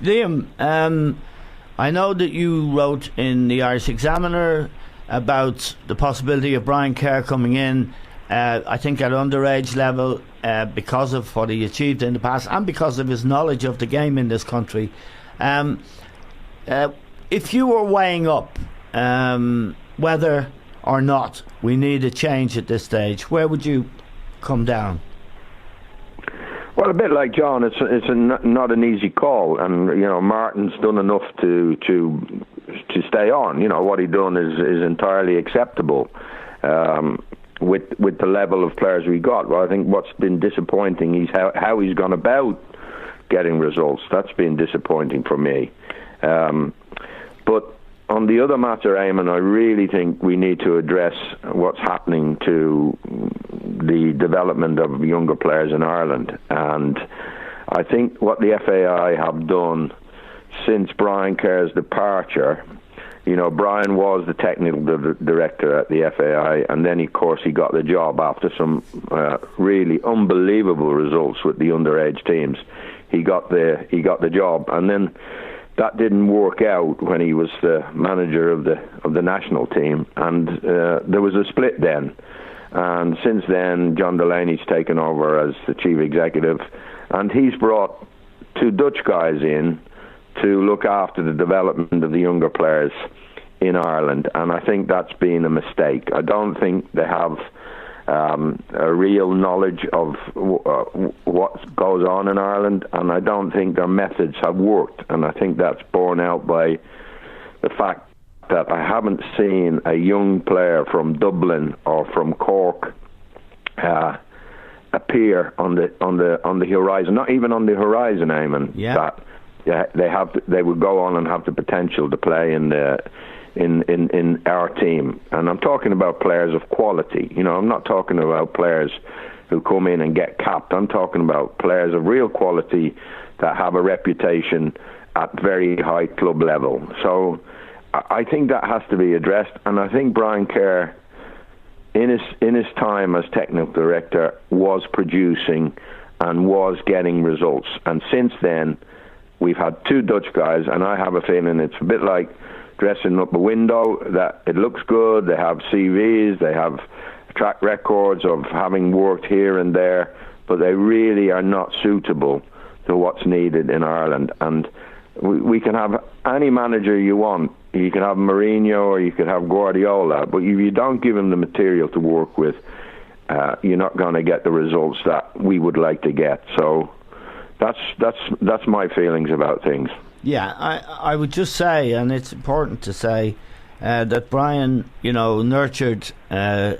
Liam, I know that you wrote in the Irish Examiner about the possibility of Brian Kerr coming in, I think at underage level, because of what he achieved in the past and because of his knowledge of the game in this country. If you were weighing up whether or not we need a change at this stage, where would you come down? Well, a bit like John, it's not an easy call, and Martin's done enough to stay on. What he done is entirely acceptable with the level of players we got. Well, I think what's been disappointing is how he's gone about getting results. That's been disappointing for me. But on the other matter, Eamon, I really think we need to address what's happening to the development of younger players in Ireland. And I think what the FAI have done since Brian Kerr's departure, Brian was the technical director at the FAI, and then, of course, he got the job after some really unbelievable results with the underage teams. He got the job, and then that didn't work out when he was the manager of the national team, and there was a split then. And since then, John Delaney's taken over as the chief executive, and he's brought two Dutch guys in to look after the development of the younger players in Ireland, and I think that's been a mistake. I don't think they have a real knowledge of what goes on in Ireland, and I don't think their methods have worked, and I think that's borne out by the fact that I haven't seen a young player from Dublin or from Cork appear on the horizon, not even on the horizon, Eamon. Yeah. That they would go on and have the potential to play in our team. And I'm talking about players of quality. I'm not talking about players who come in and get capped. I'm talking about players of real quality that have a reputation at very high club level. So I think that has to be addressed, and I think Brian Kerr, in his time as technical director, was producing and was getting results. And since then, we've had two Dutch guys, and I have a feeling it's a bit like dressing up a window, that it looks good, they have CVs, they have track records of having worked here and there, but they really are not suitable to what's needed in Ireland. And we can have any manager you want. You can have Mourinho or you could have Guardiola, but if you don't give them the material to work with, you're not going to get the results that we would like to get. So that's my feelings about things. Yeah, I would just say, and it's important to say, that Brian, nurtured a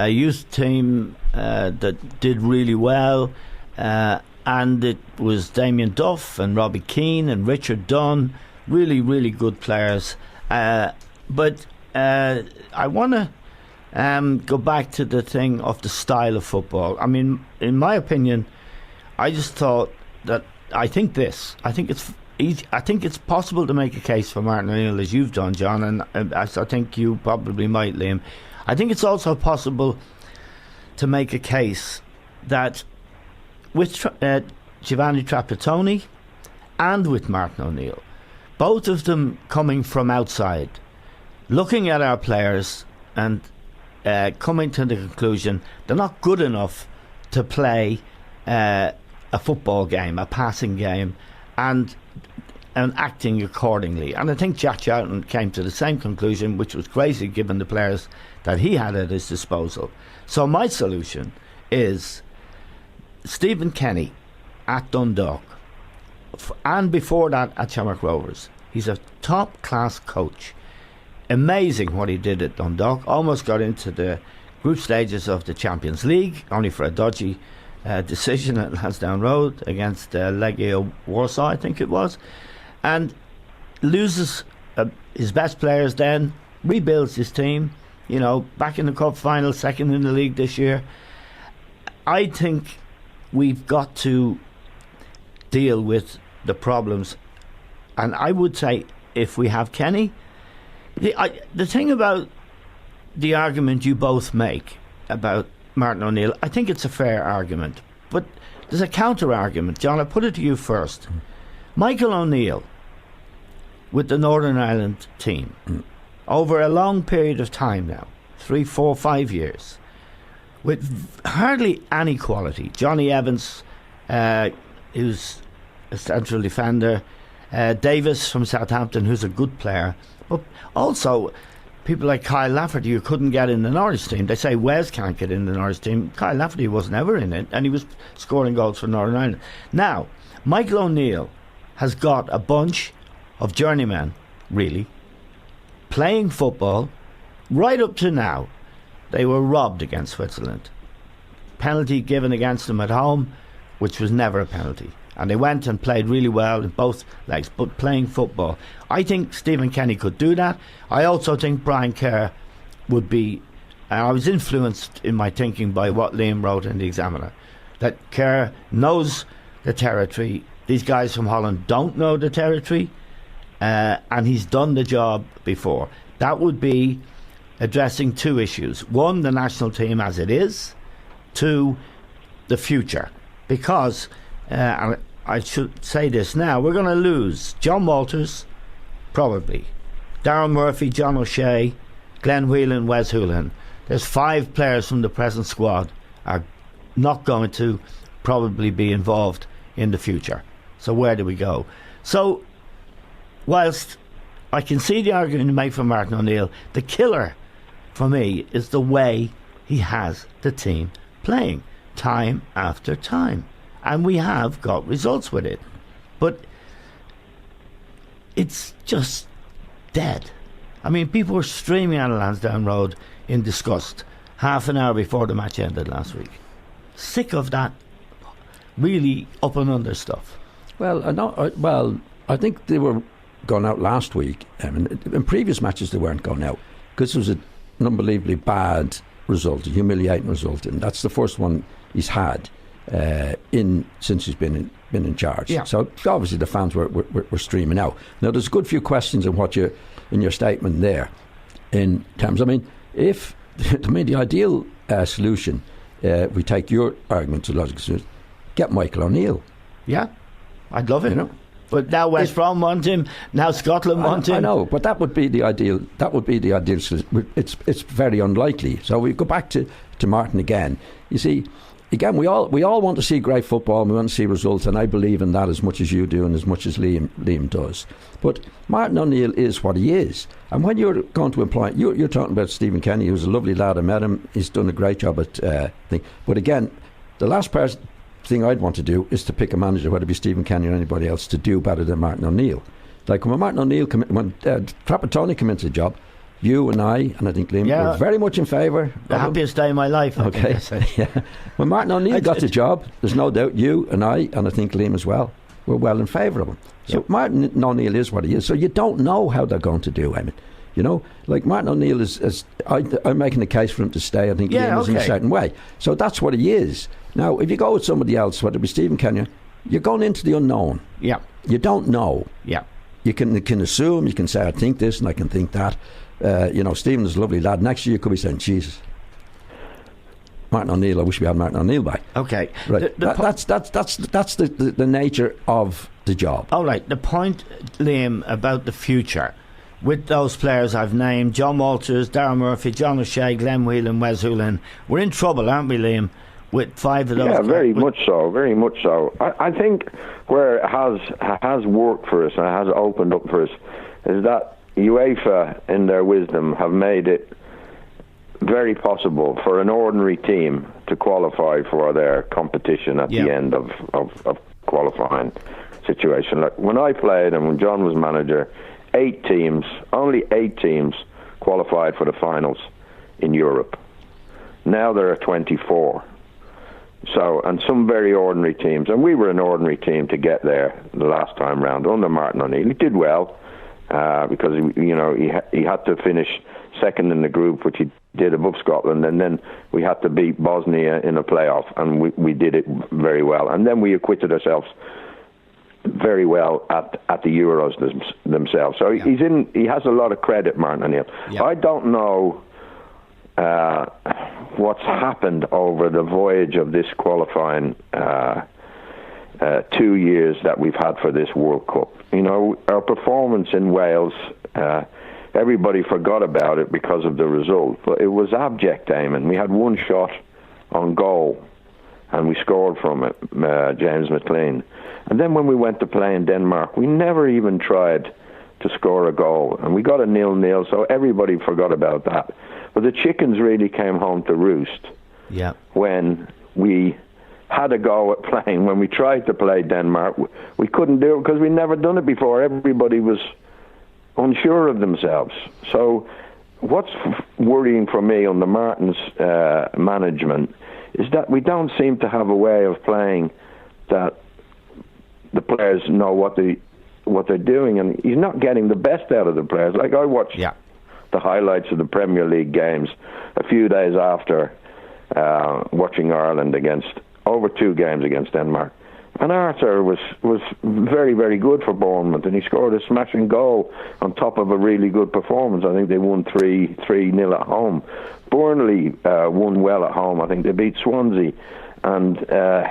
youth team that did really well, and it was Damien Duff and Robbie Keane and Richard Dunn, really, really good players. But I want to go back to the thing of the style of football. I mean, in my opinion, I just thought that I think it's possible to make a case for Martin O'Neill, as you've done, John, and as I think you probably might, Liam. I think it's also possible to make a case that with Giovanni Trapattoni and with Martin O'Neill, both of them coming from outside, looking at our players and coming to the conclusion they're not good enough to play a football game, a passing game, and acting accordingly. And I think Jack Charlton came to the same conclusion, which was crazy given the players that he had at his disposal. So my solution is Stephen Kenny at Dundalk, and before that at Shamrock Rovers. He's a top class coach. Amazing what he did at Dundalk. Almost got into the group stages of the Champions League, only for a dodgy decision at Lansdowne Road against Legia Warsaw, I think it was, and loses his best players, then rebuilds his team, back in the cup final, second in the league this year. I think we've got to deal with the problems, and I would say if we have Kenny, the thing about the argument you both make about Martin O'Neill, I think it's a fair argument, but there's a counter argument. John, I put it to you first. Michael O'Neill with the Northern Ireland team over a long period of time now, 3, 4, 5 years, with hardly any quality. Johnny Evans, who's a central defender, Davis from Southampton, who's a good player, but also people like Kyle Lafferty who couldn't get in the Norwich team. They say Wes can't get in the Norwich team. Kyle Lafferty wasn't ever in it, and he was scoring goals for Northern Ireland. Now, Michael O'Neill has got a bunch of journeymen, really, playing football right up to now. They were robbed against Switzerland. Penalty given against them at home, which was never a penalty. And they went and played really well in both legs, but playing football. I think Stephen Kenny could do that. I also think Brian Kerr would be... I was influenced in my thinking by what Liam wrote in the Examiner, that Kerr knows the territory. These guys from Holland don't know the territory, and he's done the job before. That would be addressing two issues. One, the national team as it is. Two, the future. Because... I should say this now, we're going to lose John Walters, probably, Darren Murphy, John O'Shea, Glenn Whelan, Wes Houlihan. There's 5 players from the present squad are not going to probably be involved in the future. So where do we go? So whilst I can see the argument made for Martin O'Neill, the killer for me is the way he has the team playing time after time. And we have got results with it. But it's just dead. I mean, people were streaming out of Lansdowne Road in disgust half an hour before the match ended last week. Sick of that really up and under stuff. Well, I think they were gone out last week. In previous matches they weren't going out because it was an unbelievably bad result, a humiliating result. And that's the first one he's had. Since he's been in charge. Yeah. So obviously the fans were streaming out. Now there's a good few questions in your statement there, in terms. I mean, the ideal solution, we take your argument to logical solution, get Michael O'Neill. Yeah, I'd love it. You know, but now West Brom want him. Now Scotland want him. I know, but that would be the ideal. That would be the ideal solution. It's very unlikely. So we go back to Martin again. You see. Again, we all want to see great football and we want to see results, and I believe in that as much as you do and as much as Liam does. But Martin O'Neill is what he is. And when you're going to employ... You're talking about Stephen Kenny, who's a lovely lad. I met him. He's done a great job at thing. But again, the last thing I'd want to do is to pick a manager, whether it be Stephen Kenny or anybody else, to do better than Martin O'Neill. Like when Martin O'Neill when Trapattoni came into the job, you and I think Liam were very much in favour. The happiest day of my life. Okay. Yeah. When Martin O'Neill got the job, there's no doubt you and I think Liam as well, were well in favour of him. So Martin O'Neill is what he is. So you don't know how they're going to do, I mean. You know, like Martin O'Neill I'm making a case for him to stay. I think Liam is in a certain way. So that's what he is. Now, if you go with somebody else, whether it be Stephen Kenny, you're going into the unknown. Yeah. You don't know. Yeah. You can assume, you can say, I think this and I can think that. Stephen is a lovely lad. Next year you could be saying, Jesus, Martin O'Neill, I wish we had Martin O'Neill back. Okay. Right. That's the nature of the job. All right. The point, Liam, about the future, with those players I've named, John Walters, Darren Murphy, John O'Shea, Glenn Whelan, Wes Houlihan, we're in trouble, aren't we, Liam, with 5 of those? Yeah, very much so. I think where it has worked for us and it has opened up for us is that UEFA, in their wisdom, have made it very possible for an ordinary team to qualify for their competition at the end of qualifying situation. Like when I played and when John was manager, only 8 teams qualified for the finals in Europe. Now there are 24. So, and some very ordinary teams, and we were an ordinary team to get there the last time round under Martin O'Neill. He did well. Because he had to finish second in the group, which he did above Scotland, and then we had to beat Bosnia in a playoff, and we did it very well. And then we acquitted ourselves very well at the Euros themselves. So he has a lot of credit, Martin O'Neill. Yeah. I don't know what's happened over the voyage of this qualifying 2 years that we've had for this World Cup. You know, our performance in Wales, everybody forgot about it because of the result, but it was abject, Eamon. We had one shot on goal, and we scored from it, James McLean. And then when we went to play in Denmark, we never even tried to score a goal, and we got a 0-0, so everybody forgot about that. But the chickens really came home to roost when we had a go at playing. When we tried to play Denmark, we couldn't do it because we'd never done it before. Everybody was unsure of themselves. So what's worrying for me on the Martins management is that we don't seem to have a way of playing that the players know what they're doing, and he's not getting the best out of the players. Like, I watched the highlights of the Premier League games a few days after watching Ireland over 2 games against Denmark. And Arthur was very, very good for Bournemouth, and he scored a smashing goal on top of a really good performance. I think they won 3-0 at home. Burnley won well at home. I think they beat Swansea. And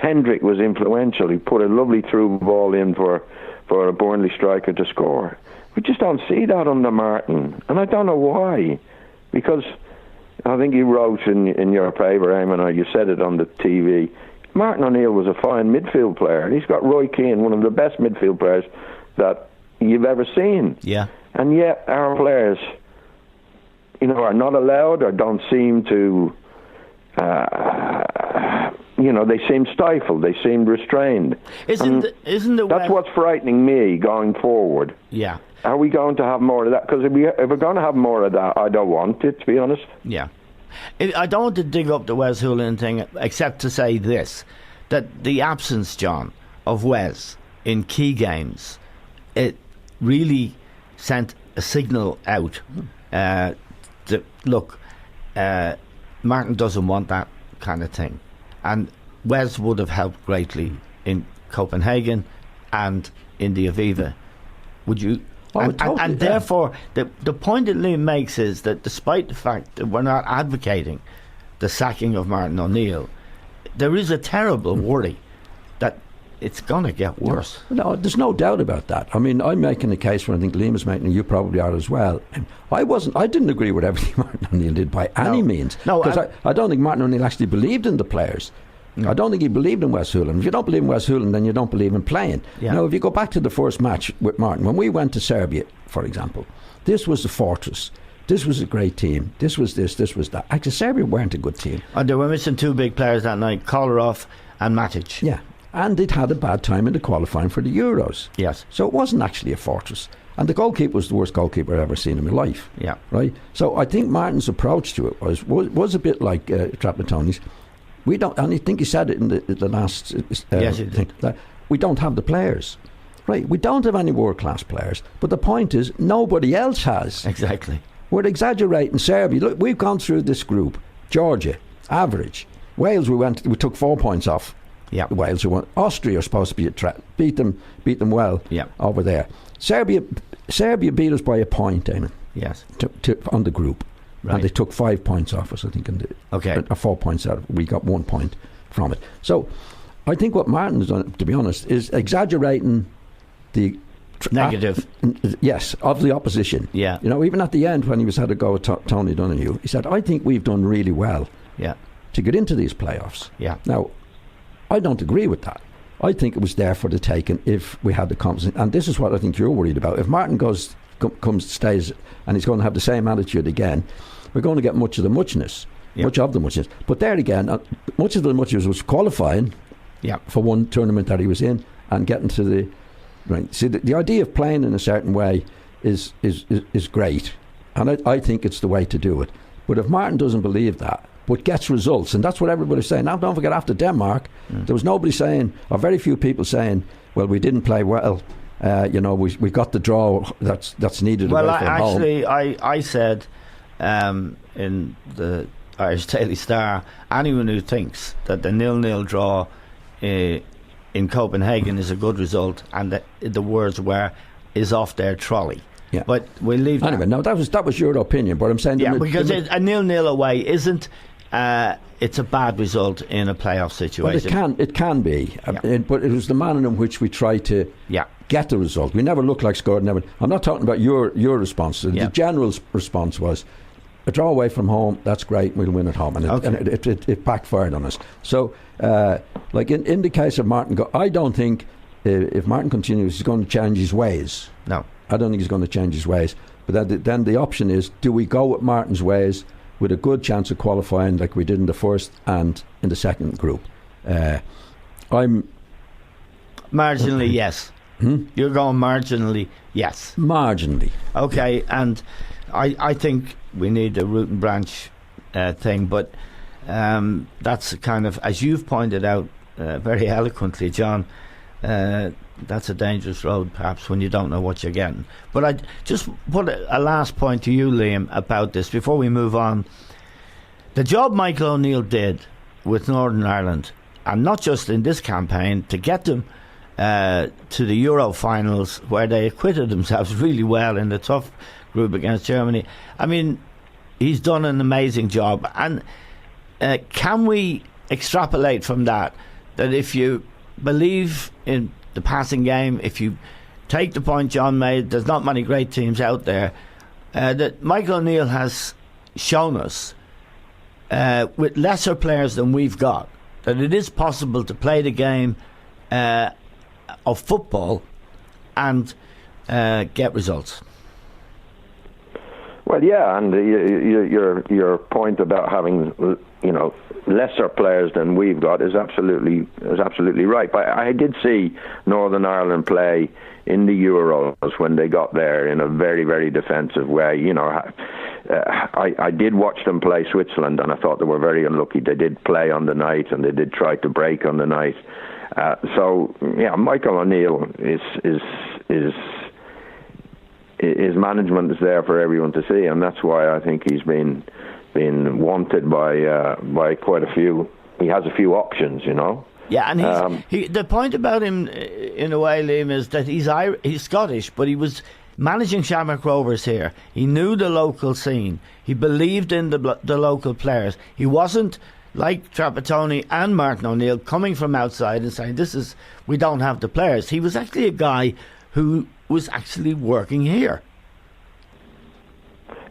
Hendrick was influential. He put a lovely through ball in for a Burnley striker to score. We just don't see that under Martin, and I don't know why. Because I think you wrote in your paper, Eamon, or you said it on the TV, Martin O'Neill was a fine midfield player. He's got Roy Keane, one of the best midfield players that you've ever seen. Yeah. And yet our players, you know, are not allowed or don't seem to, you know, they seem stifled. They seem restrained. Isn't that's what's frightening me going forward. Yeah. Are we going to have more of that? Because if we're going to have more of that, I don't want it, to be honest. Yeah. I don't want to dig up the Wes Hoolahan thing, except to say this, that the absence, John, of Wes in key games, it really sent a signal out that, look, Martin doesn't want that kind of thing. And Wes would have helped greatly in Copenhagen and in the Aviva. Would you... And therefore, the point that Liam makes is that despite the fact that we're not advocating the sacking of Martin O'Neill, there is a terrible worry that it's going to get worse. No, there's no doubt about that. I mean, I'm making a case where I think Liam is making, and you probably are as well. And I didn't agree with everything Martin O'Neill did by any means. No, because I don't think Martin O'Neill actually believed in the players. No. I don't think he believed in Wes Hoolahan. If you don't believe in Wes Hoolahan, then you don't believe in playing. Yeah. Now, if you go back to the first match with Martin, when we went to Serbia, for example, this was the fortress. This was a great team. This was this was that. Actually, Serbia weren't a good team. And they were missing 2 big players that night, Kolarov and Matic. Yeah, and they'd had a bad time in the qualifying for the Euros. Yes. So it wasn't actually a fortress. And the goalkeeper was the worst goalkeeper I've ever seen in my life. Yeah. Right? So I think Martin's approach to it was a bit like Trapattoni's. We don't, and I think he said it in the last yes, he did. That we don't have the players. Right, we don't have any world-class players, but the point is nobody else has. Exactly. We're exaggerating Serbia. Look, we've gone through this group. Georgia, average. Wales, we took 4 points off. Yeah. Wales, who won. Austria are supposed to be a threat. Beat them well. Yeah. Over there. Serbia beat us by a point, Damon. Yes. On the group. Right. And they took 5 points off us, I think. Okay. Or 4 points out of it. We got 1 point from it. So I think what Martin has done, to be honest, is exaggerating the negative. Yes, of the opposition. Yeah. You know, even at the end when he was had a go at Tony Donoghue, he said, I think we've done really well to get into these playoffs. Yeah. Now, I don't agree with that. I think it was there for the taking if we had the confidence. And this is what I think you're worried about. If Martin stays, and he's going to have the same attitude again, we're going to get much of the muchness. Much of the muchness. But there again, much of the muchness was qualifying for one tournament that he was in and getting to the... Right. See, the idea of playing in a certain way is great. And I think it's the way to do it. But if Martin doesn't believe that, but gets results, and that's what everybody's saying. Now, don't forget, after Denmark, there was nobody saying, or very few people saying, well, we didn't play well. You know, we got the draw that's needed. Well, away from home. I said in the Irish Daily Star, anyone who thinks that the 0-0 draw in Copenhagen is a good result, and the words were, is off their trolley. Yeah. But we'll leave that. Anyway, no, that was your opinion, but I'm saying... Yeah, because a 0-0 away isn't it's a bad result in a playoff situation. Well, it can be, but it was the manner in which we tried to get the result. We never looked like scored. I'm not talking about your response. The general response was, a draw away from home, that's great, we'll win at home. And it backfired on us. So, like in the case of Martin, I don't think if Martin continues, he's going to change his ways. No. I don't think he's going to change his ways. But then the option is, do we go with Martin's ways with a good chance of qualifying like we did in the first and in the second group? I'm... Marginally, yes. You're going marginally, yes. Marginally. Okay, and I think we need a root and branch thing, but that's kind of, as you've pointed out very eloquently, John, that's a dangerous road perhaps when you don't know what you're getting. But I just put a last point to you, Liam, about this before we move on. The job Michael O'Neill did with Northern Ireland, and not just in this campaign, to get them to the Euro finals, where they acquitted themselves really well in the tough group against Germany. I mean, he's done an amazing job. And can we extrapolate from that if you believe in the passing game, if you take the point John made, there's not many great teams out there, that Michael O'Neill has shown us with lesser players than we've got, that it is possible to play the game of football and get results. Well, yeah, and your point about having lesser players than we've got is absolutely right. But I did see Northern Ireland play in the Euros when they got there in a very, very defensive way. I did watch them play Switzerland, and I thought they were very unlucky. They did play on the night, and they did try to break on the night. Michael O'Neill his management is there for everyone to see, and that's why I think he's been wanted by quite a few. He has a few options, Yeah, and the point about him, in a way, Liam, is that he's Scottish, but he was managing Shamrock Rovers here. He knew the local scene. He believed in the local players. He wasn't like Trapattoni and Martin O'Neill coming from outside and saying, we don't have the players. He was actually a guy who was actually working here.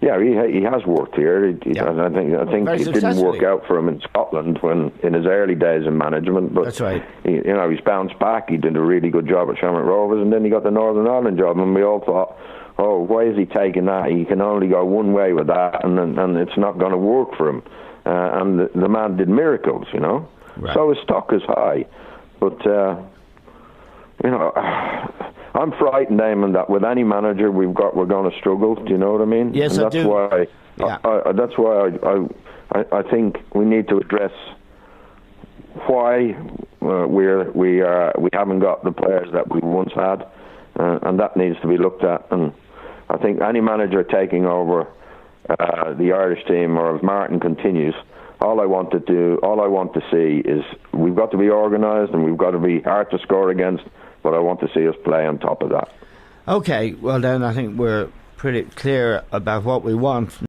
Yeah, he has worked here. I think it didn't work out for him in Scotland when in his early days in management. But that's right. He's bounced back. He did a really good job at Shamrock Rovers, and then he got the Northern Ireland job. And we all thought, oh, why is he taking that? He can only go one way with that, and it's not going to work for him. And the man did miracles, Right. So his stock is high, but I'm frightened, Eamon, that with any manager we're going to struggle. Do you know what I mean? Yes, and I do. That's why I think we need to address why we haven't got the players that we once had, and that needs to be looked at. And I think any manager taking over the Irish team, or if Martin continues, all I want to see is we've got to be organised and we've got to be hard to score against, but I want to see us play on top of that. Okay, well then I think we're pretty clear about what we want.